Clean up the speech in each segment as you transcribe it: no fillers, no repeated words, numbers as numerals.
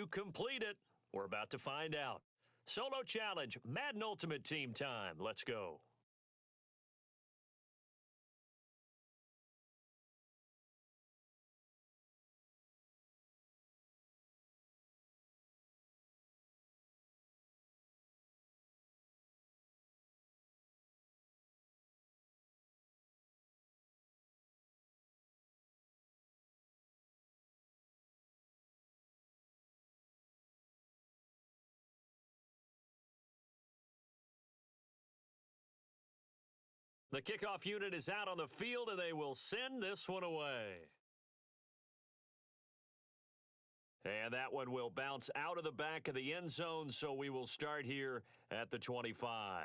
to complete it? We're about to find out. Solo challenge, Madden Ultimate Team time. Let's go. The kickoff unit is out on the field, and they will send this one away. And that one will bounce out of the back of the end zone, so we will start here at the 25.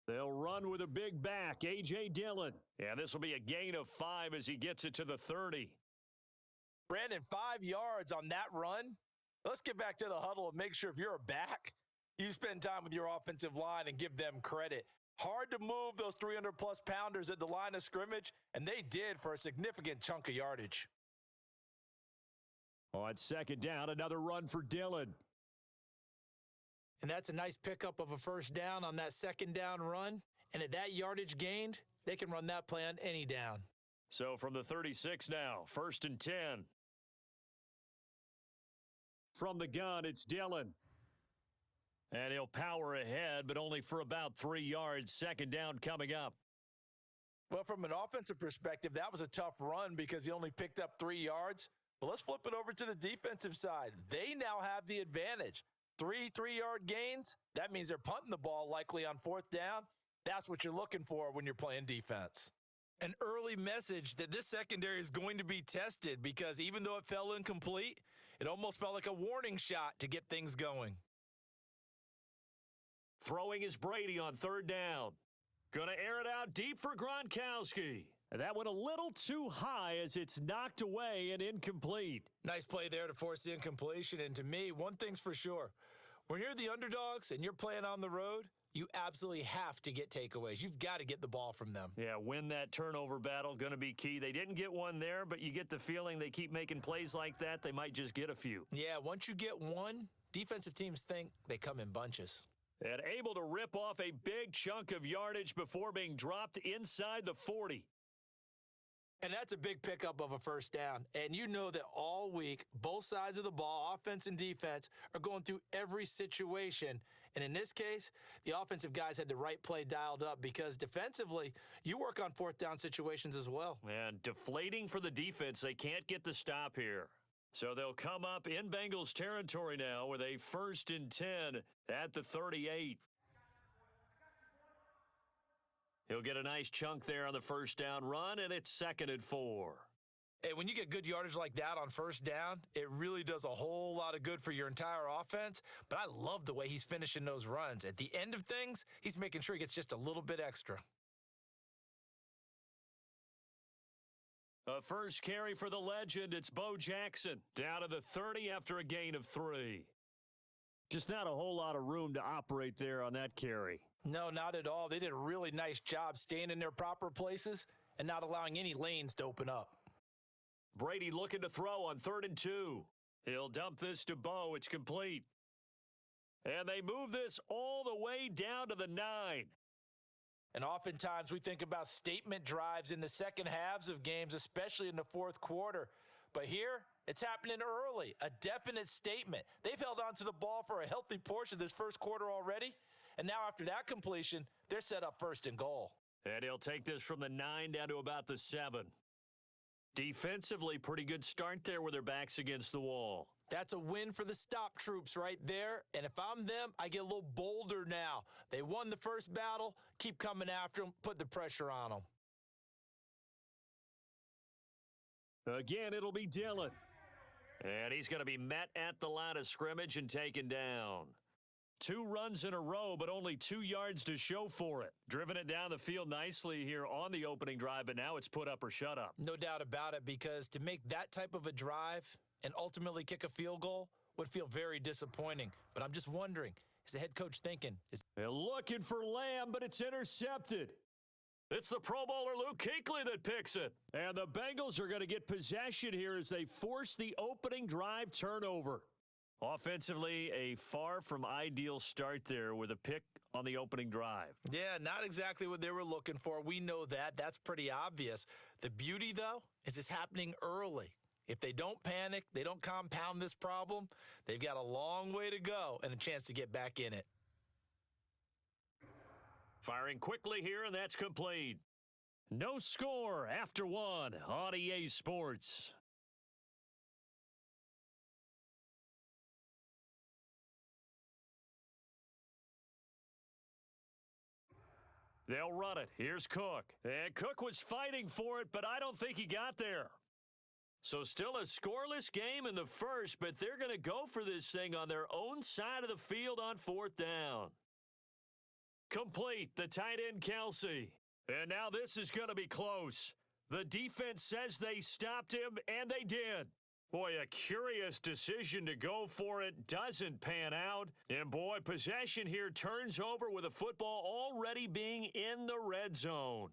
They'll run with a big back, A.J. Dillon. Yeah, this will be a gain of 5 as he gets it to the 30. Brandon, 5 yards on that run. Let's get back to the huddle and make sure if you're a back, you spend time with your offensive line and give them credit. Hard to move those 300-plus pounders at the line of scrimmage, and they did for a significant chunk of yardage. On second down, another run for Dillon. And that's a nice pickup of a first down on that second down run. And at that yardage gained, they can run that play on any down. So from the 36 now, 1st and 10. From the gun, it's Dillon. And he'll power ahead, but only for about 3 yards. Second down coming up. Well, from an offensive perspective, that was a tough run because he only picked up 3 yards. But let's flip it over to the defensive side. They now have the advantage. 3 3-yard gains, that means they're punting the ball likely on 4th down. That's what you're looking for when you're playing defense. An early message that this secondary is going to be tested because even though it fell incomplete, it almost felt like a warning shot to get things going. Throwing is Brady on 3rd down. Going to air it out deep for Gronkowski. That went a little too high as it's knocked away and incomplete. Nice play there to force the incompletion. And to me, one thing's for sure. When you're the underdogs and you're playing on the road, you absolutely have to get takeaways. You've got to get the ball from them. Yeah, win that turnover battle, going to be key. They didn't get one there, but you get the feeling they keep making plays like that, they might just get a few. Yeah, once you get one, defensive teams think they come in bunches. And able to rip off a big chunk of yardage before being dropped inside the 40. And that's a big pickup of a first down. And you know that all week, both sides of the ball, offense and defense, are going through every situation. And in this case, the offensive guys had the right play dialed up because defensively, you work on 4th down situations as well. And deflating for the defense. They can't get the stop here. So they'll come up in Bengals territory now with a 1st and 10 at the 38. He'll get a nice chunk there on the first down run, and it's 2nd and 4. Hey, when you get good yardage like that on first down, it really does a whole lot of good for your entire offense. But I love the way he's finishing those runs. At the end of things, he's making sure he gets just a little bit extra. A first carry for the legend. It's Bo Jackson down to the 30 after a gain of 3. Just not a whole lot of room to operate there on that carry. No, not at all. They did a really nice job staying in their proper places and not allowing any lanes to open up. Brady looking to throw on 3rd and 2. He'll dump this to Bo. It's complete. And they move this all the way down to the 9. And oftentimes we think about statement drives in the second halves of games, especially in the 4th quarter. But here, it's happening early, a definite statement. They've held on to the ball for a healthy portion of this first quarter already. And now after that completion, they're set up 1st and goal. And he'll take this from the 9 down to about the 7. Defensively, pretty good start there with their backs against the wall. That's a win for the stop troops right there. And if I'm them, I get a little bolder now. They won the first battle. Keep coming after them. Put the pressure on them. Again, it'll be Dillon. And he's going to be met at the line of scrimmage and taken down. 2 runs in a row, but only 2 yards to show for it. Driven it down the field nicely here on the opening drive, but now it's put up or shut up. No doubt about it, because to make that type of a drive and ultimately kick a field goal, would feel very disappointing. But I'm just wondering, is the head coach thinking, They're looking for Lamb, but it's intercepted. It's the Pro Bowler Luke Kuechly that picks it. And the Bengals are going to get possession here as they force the opening drive turnover. Offensively, a far from ideal start there with a pick on the opening drive. Yeah, not exactly what they were looking for. We know that. That's pretty obvious. The beauty, though, is it's happening early. If they don't panic, they don't compound this problem, they've got a long way to go and a chance to get back in it. Firing quickly here, and that's complete. No score after one on EA Sports. They'll run it. Here's Cook. And Cook was fighting for it, but I don't think he got there. So still a scoreless game in the first, but they're going to go for this thing on their own side of the field on fourth down. Complete, the tight end Kelsey. And now this is going to be close. The defense says they stopped him, and they did. Boy, a curious decision to go for it doesn't pan out. And boy, possession here turns over with a football already being in the red zone.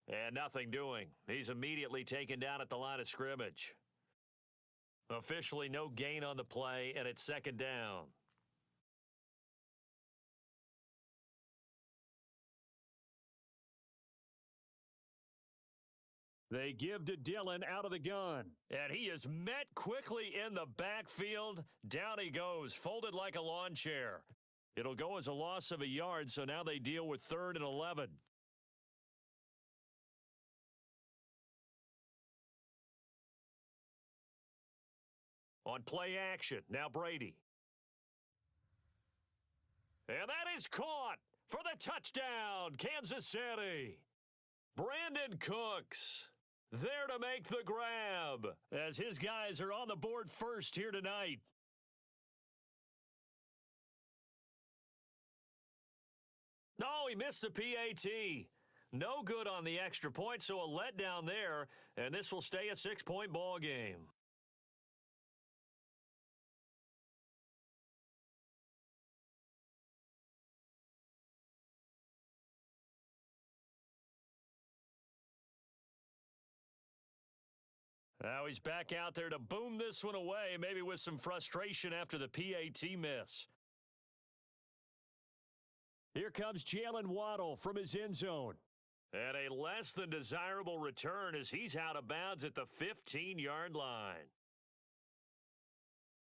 And nothing doing. He's immediately taken down at the line of scrimmage. Officially no gain on the play, and it's second down. They give to Dillon out of the gun. And he is met quickly in the backfield. Down he goes, folded like a lawn chair. It'll go as a loss of a yard, so now they deal with 3rd and 11. On play action, now Brady. And that is caught for the touchdown, Kansas City. Brandon Cooks there to make the grab as his guys are on the board first here tonight. No, he missed the PAT. No good on the extra point, so a letdown there, and this will stay a 6-point ball game. Now he's back out there to boom this one away, maybe with some frustration after the PAT miss. Here comes Jalen Waddle from his end zone. And a less than desirable return as he's out of bounds at the 15-yard line.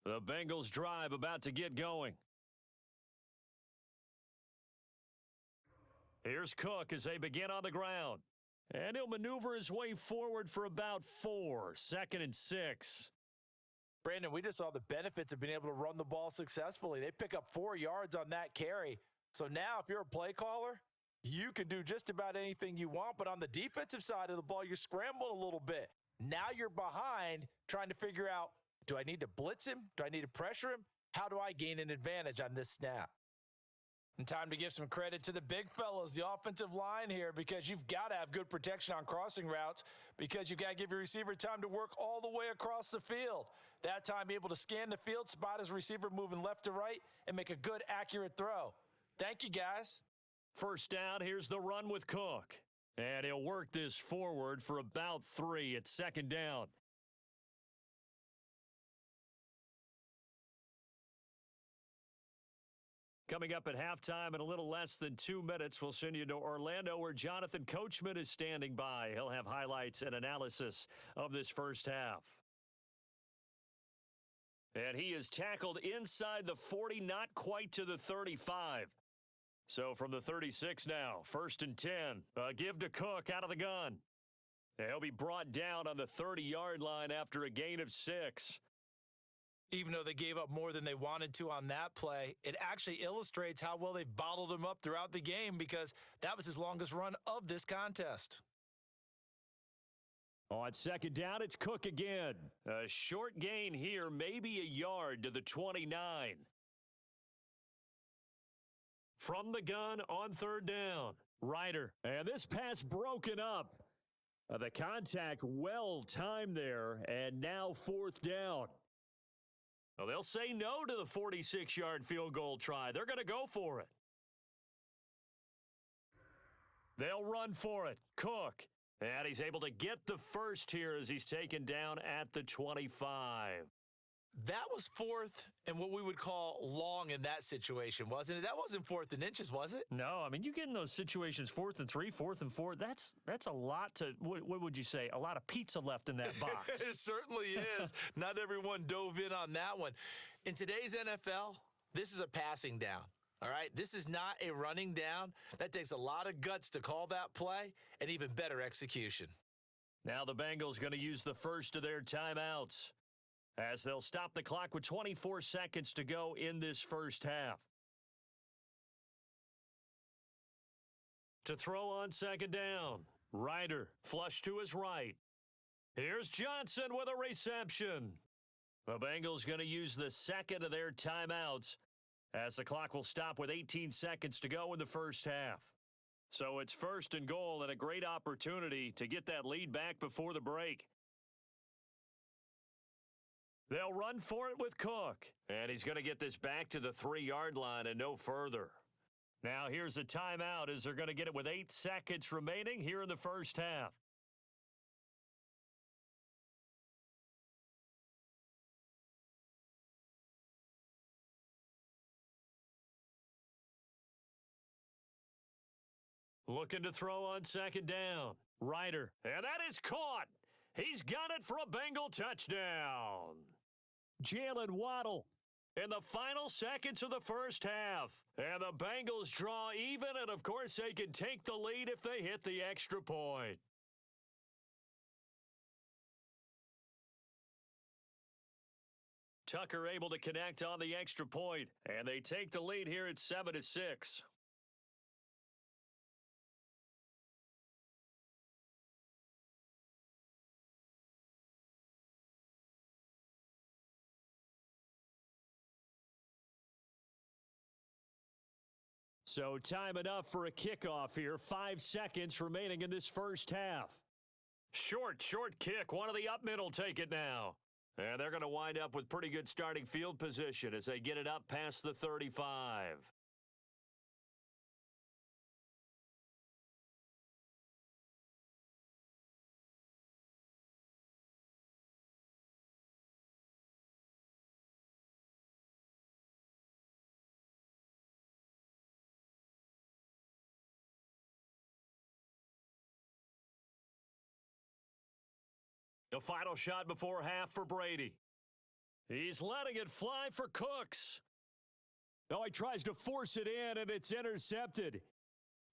The Bengals drive about to get going. Here's Cook as they begin on the ground. And he'll maneuver his way forward for about 4, 2nd and 6. Brandon, we just saw the benefits of being able to run the ball successfully. They pick up 4 yards on that carry. So now if you're a play caller, you can do just about anything you want. But on the defensive side of the ball, you're scrambling a little bit. Now you're behind trying to figure out, do I need to blitz him? Do I need to pressure him? How do I gain an advantage on this snap? And time to give some credit to the big fellas, the offensive line here, because you've got to have good protection on crossing routes because you've got to give your receiver time to work all the way across the field. That time, be able to scan the field, spot his receiver moving left to right, and make a good, accurate throw. Thank you, guys. First down, here's the run with Cook. And he'll work this forward for about 3 at 2nd down. Coming up at halftime in a little less than 2 minutes, we'll send you to Orlando where Jonathan Coachman is standing by. He'll have highlights and analysis of this first half. And he is tackled inside the 40, not quite to the 35. So from the 36 now, 1st and 10. Give to Cook out of the gun. He'll be brought down on the 30-yard line after a gain of 6. Even though they gave up more than they wanted to on that play, it actually illustrates how well they've bottled him up throughout the game because that was his longest run of this contest. On 2nd down, it's Cook again. A short gain here, maybe a yard to the 29. From the gun on 3rd down, Ryder. And this pass broken up. The contact well timed there, and now 4th down. Well, they'll say no to the 46-yard field goal try. They're going to go for it. They'll run for it. Cook. And he's able to get the first here as he's taken down at the 25. That was fourth and what we would call long in that situation, wasn't it? That wasn't fourth and inches, was it? No, I mean, you get in those situations, 4th and 3, 4th and 4, that's a lot to, what would you say, a lot of pizza left in that box. It certainly is. Not everyone dove in on that one. In today's NFL, this is a passing down. All right, this is not a running down. That takes a lot of guts to call that play and even better execution. Now the Bengals going to use the first of their timeouts as they'll stop the clock with 24 seconds to go in this first half. To throw on second down, Ryder flush to his right. Here's Johnson with a reception. The Bengals going to use the second of their timeouts as the clock will stop with 18 seconds to go in the first half. So it's first and goal and a great opportunity to get that lead back before the break. They'll run for it with Cook, and he's going to get this back to the 3-yard line and no further. Now here's a timeout as they're going to get it with 8 seconds remaining here in the first half. Looking to throw on second down. Ryder, and that is caught. He's got it for a Bengal touchdown. Jalen Waddle in the final seconds of the first half. And the Bengals draw even, and of course they can take the lead if they hit the extra point. Tucker able to connect on the extra point, and they take the lead here at 7-6. So time enough for a kickoff here. 5 seconds remaining in this first half. Short kick. One of the up mid will take it now. And they're going to wind up with pretty good starting field position as they get it up past the 35. The final shot before half for Brady. He's letting it fly for Cooks. Now he tries to force it in, and it's intercepted.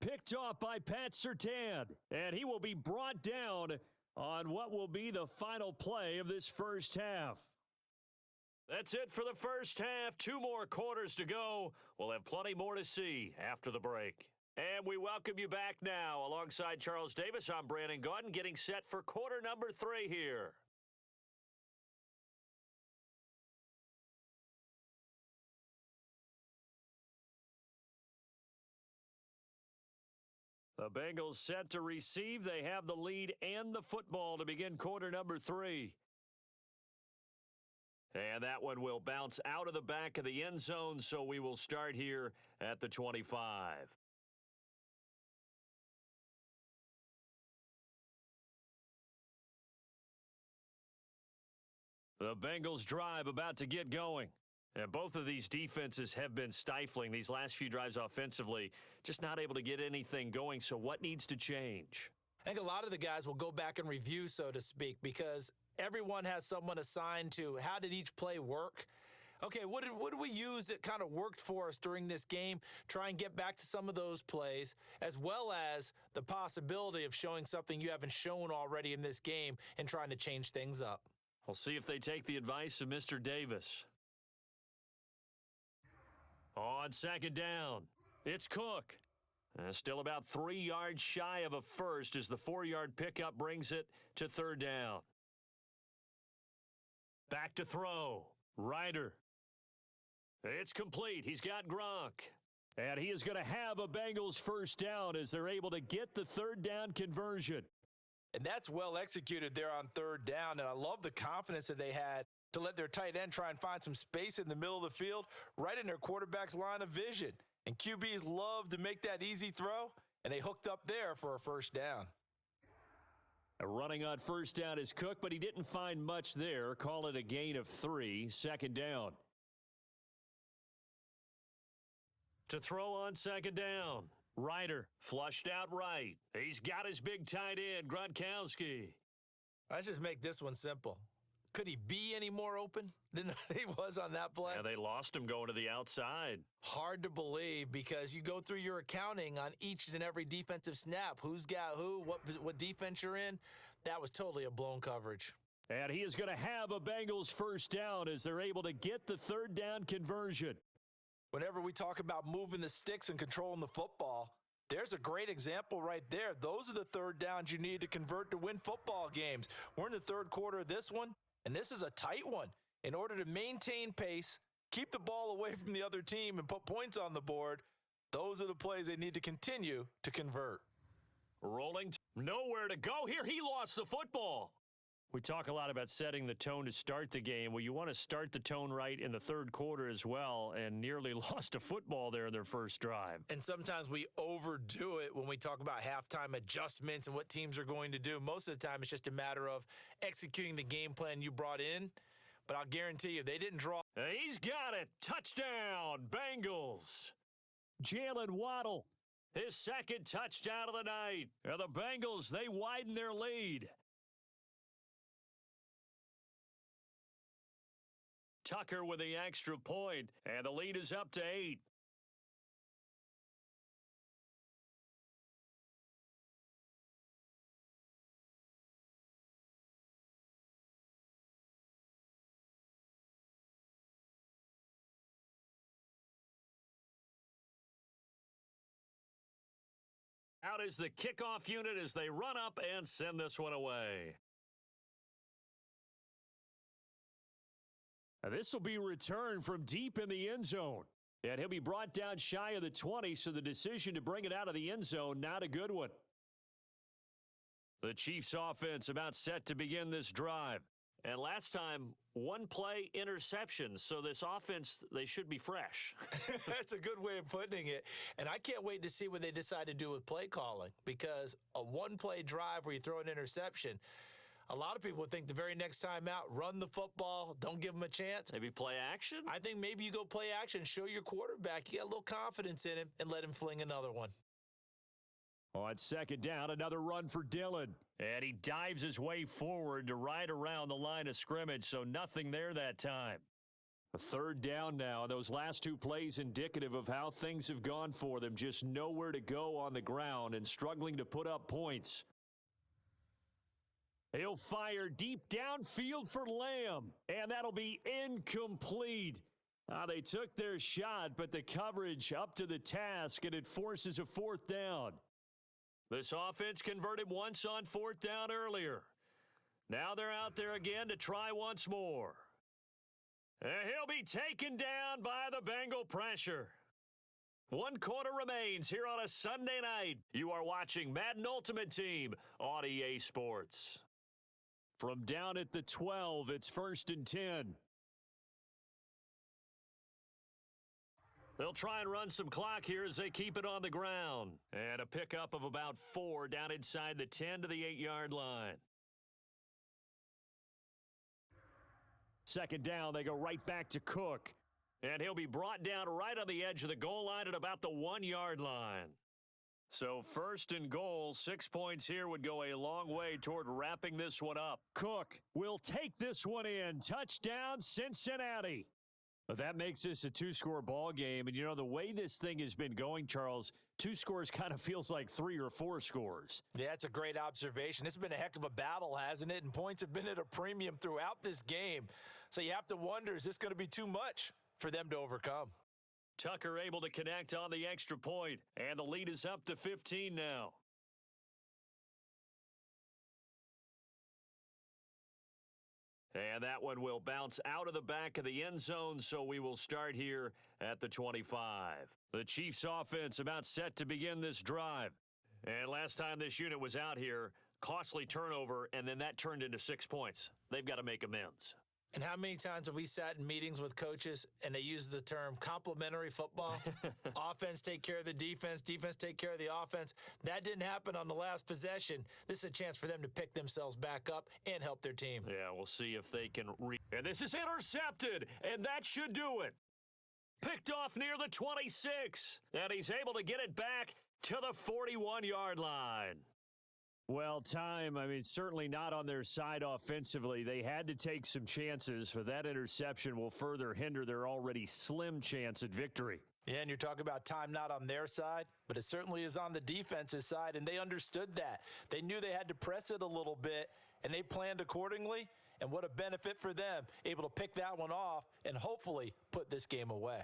Picked off by Pat Surtain, and he will be brought down on what will be the final play of this first half. That's it for the first half. 2 more quarters to go. We'll have plenty more to see after the break. And we welcome you back now. Alongside Charles Davis, I'm Brandon Gaudin, getting set for quarter number 3 here. The Bengals set to receive. They have the lead and the football to begin quarter number 3. And that one will bounce out of the back of the end zone, so we will start here at the 25. The Bengals drive about to get going. And both of these defenses have been stifling these last few drives offensively, just not able to get anything going. So what needs to change? I think a lot of the guys will go back and review, so to speak, because everyone has someone assigned to how did each play work. Okay, what did we use that kind of worked for us during this game? Try and get back to some of those plays, as well as the possibility of showing something you haven't shown already in this game and trying to change things up. We'll see if they take the advice of Mr. Davis. On second down, it's Cook. Still about 3 yards shy of a first as the 4-yard pickup brings it to third down. Back to throw. Ryder. It's complete. He's got Gronk. And he is going to have a Bengals first down as they're able to get the third down conversion. And that's well executed there on third down. And I love the confidence that they had to let their tight end try and find some space in the middle of the field, right in their quarterback's line of vision. And QBs love to make that easy throw, and they hooked up there for a first down. Running on first down is Cook, but he didn't find much there. Call it a gain of 3, second down. To throw on second down, Ryder flushed out right. He's got his big tight end, Gronkowski. Let's just make this one simple. Could he be any more open than he was on that play? Yeah, they lost him going to the outside. Hard to believe because you go through your accounting on each and every defensive snap. Who's got who, what defense you're in. That was totally a blown coverage. And he is going to have a Bengals first down as they're able to get the third down conversion. Whenever we talk about moving the sticks and controlling the football, there's a great example right there. Those are the third downs you need to convert to win football games. We're in the third quarter of this one, and this is a tight one. In order to maintain pace, keep the ball away from the other team, and put points on the board, those are the plays they need to continue to convert. Rolling. Nowhere to go here. He lost the football. We talk a lot about setting the tone to start the game. Well, you want to start the tone right in the third quarter as well, and nearly lost a football there in their first drive. And sometimes we overdo it when we talk about halftime adjustments and what teams are going to do. Most of the time, it's just a matter of executing the game plan you brought in. But I'll guarantee you, they didn't draw. He's got it. Touchdown, Bengals. Jalen Waddle, his second touchdown of the night. And the Bengals, they widen their lead. Tucker with the extra point, and the lead is up to 8. Out is the kickoff unit as they run up and send this one away. This will be returned from deep in the end zone. And he'll be brought down shy of the 20, so the decision to bring it out of the end zone, not a good one. The Chiefs offense about set to begin this drive. And last time, one play interception, so this offense, they should be fresh. That's a good way of putting it. And I can't wait to see what they decide to do with play calling, because a one-play drive where you throw an interception, a lot of people would think the very next time out, run the football, don't give them a chance. Maybe play action? I think maybe you go play action, show your quarterback, you got a little confidence in him, and let him fling another one. On second down, another run for Dillon. And he dives his way forward to right around the line of scrimmage, so nothing there that time. A third down now. Those last two plays indicative of how things have gone for them. Just nowhere to go on the ground and struggling to put up points. He'll fire deep downfield for Lamb, and that'll be incomplete. They took their shot, but the coverage up to the task, and it forces a fourth down. This offense converted once on fourth down earlier. Now they're out there again to try once more. And he'll be taken down by the Bengal pressure. 1 quarter remains here on a Sunday night. You are watching Madden Ultimate Team on EA Sports. From down at the 12, it's 1st and 10. They'll try and run some clock here as they keep it on the ground. And a pickup of about 4 down inside the 10 to the 8-yard line. Second down, they go right back to Cook. And he'll be brought down right on the edge of the goal line at about the 1-yard line. So 1st and goal, 6 points here would go a long way toward wrapping this one up. Cook will take this one in. Touchdown, Cincinnati. But that makes this a 2-score ball game. And, you know, the way this thing has been going, Charles, 2 scores kind of feels like 3 or 4 scores. Yeah, it's a great observation. It's been a heck of a battle, hasn't it? And points have been at a premium throughout this game. So you have to wonder, is this going to be too much for them to overcome? Tucker able to connect on the extra point, and the lead is up to 15 now. And that one will bounce out of the back of the end zone, so we will start here at the 25. The Chiefs offense about set to begin this drive. And last time this unit was out here, costly turnover, and then that turned into 6 points. They've got to make amends. And how many times have we sat in meetings with coaches and they use the term complementary football? Offense take care of the defense, defense take care of the offense. That didn't happen on the last possession. This is a chance for them to pick themselves back up and help their team. Yeah, we'll see if they can And this is intercepted, and that should do it. Picked off near the 26, and he's able to get it back to the 41-yard line. Well, certainly not on their side offensively. They had to take some chances, but that interception will further hinder their already slim chance at victory. Yeah, and you're talking about time not on their side, but it certainly is on the defense's side, and they understood that. They knew they had to press it a little bit, and they planned accordingly, and what a benefit for them, able to pick that one off and hopefully put this game away.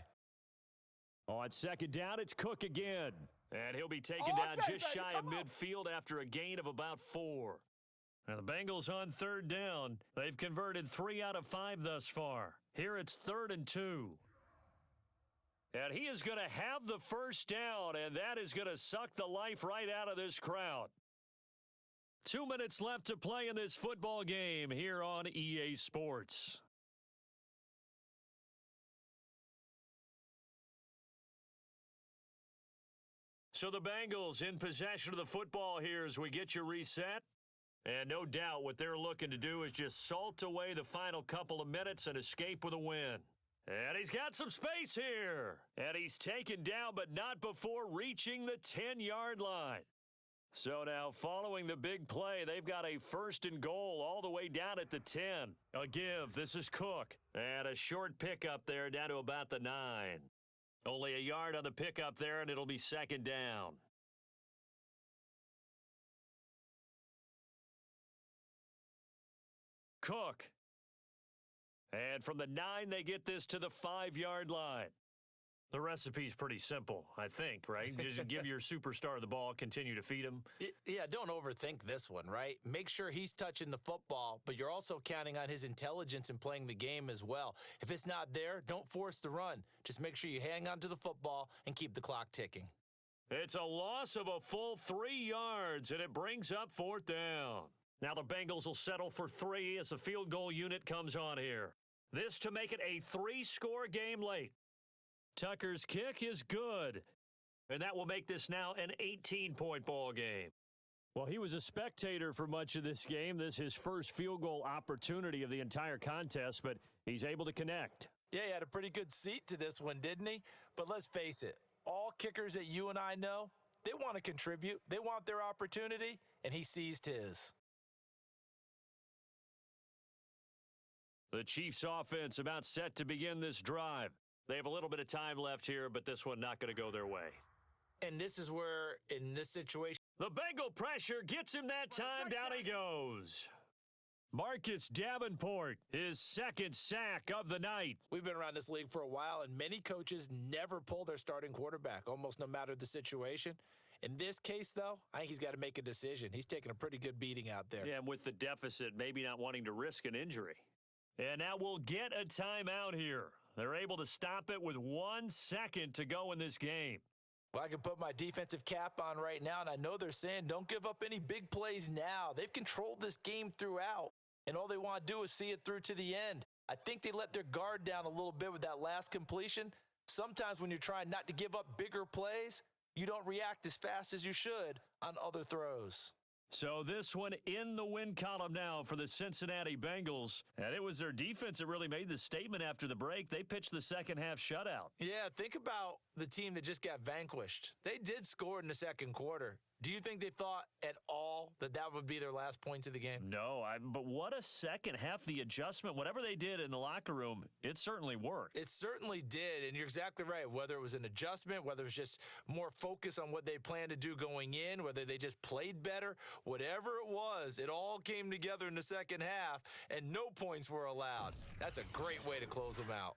On second down, it's Cook again. And he'll be taken down just shy of midfield after a gain of about 4. Now the Bengals on third down. They've converted 3 out of 5 thus far. Here it's 3rd and 2. And he is going to have the first down, and that is going to suck the life right out of this crowd. 2 minutes left to play in this football game here on EA Sports. So the Bengals in possession of the football here as we get you reset. And no doubt what they're looking to do is just salt away the final couple of minutes and escape with a win. And he's got some space here. And he's taken down, but not before reaching the 10-yard line. So now following the big play, they've got a 1st and goal all the way down at the 10. A give. This is Cook. And a short pickup there down to about the 9. Only a yard on the pickup there, and it'll be 2nd down. Cook. And from the 9, they get this to the 5-yard line. The recipe's pretty simple, I think, right? Just give your superstar the ball, continue to feed him. Yeah, don't overthink this one, right? Make sure he's touching the football, but you're also counting on his intelligence in playing the game as well. If it's not there, don't force the run. Just make sure you hang on to the football and keep the clock ticking. It's a loss of a full 3 yards, and it brings up 4th down. Now the Bengals will settle for 3 as the field goal unit comes on here. This to make it a 3-score game late. Tucker's kick is good, and that will make this now an 18-point ball game. Well, he was a spectator for much of this game. This is his first field goal opportunity of the entire contest, but he's able to connect. Yeah, he had a pretty good seat to this one, didn't he? But let's face it, all kickers that you and I know, they want to contribute. They want their opportunity, and he seized his. The Chiefs' offense about set to begin this drive. They have a little bit of time left here, but this one not going to go their way. And this is where, in this situation, the Bengal pressure gets him that time. Down he goes. Marcus Davenport, his 2nd sack of the night. We've been around this league for a while, and many coaches never pull their starting quarterback, almost no matter the situation. In this case, though, I think he's got to make a decision. He's taking a pretty good beating out there. Yeah, and with the deficit, maybe not wanting to risk an injury. And now we'll get a timeout here. They're able to stop it with 1 second to go in this game. Well, I can put my defensive cap on right now, and I know they're saying don't give up any big plays now. They've controlled this game throughout, and all they want to do is see it through to the end. I think they let their guard down a little bit with that last completion. Sometimes when you're trying not to give up bigger plays, you don't react as fast as you should on other throws. So this one in the win column now for the Cincinnati Bengals. And it was their defense that really made the statement after the break. They pitched the second half shutout. Yeah, think about the team that just got vanquished. They did score in the second quarter. Do you think they thought at all that that would be their last points of the game? No, but what a second half. The adjustment, whatever they did in the locker room, it certainly worked. It certainly did, and you're exactly right. Whether it was an adjustment, whether it was just more focus on what they planned to do going in, whether they just played better, whatever it was, it all came together in the second half, and no points were allowed. That's a great way to close them out.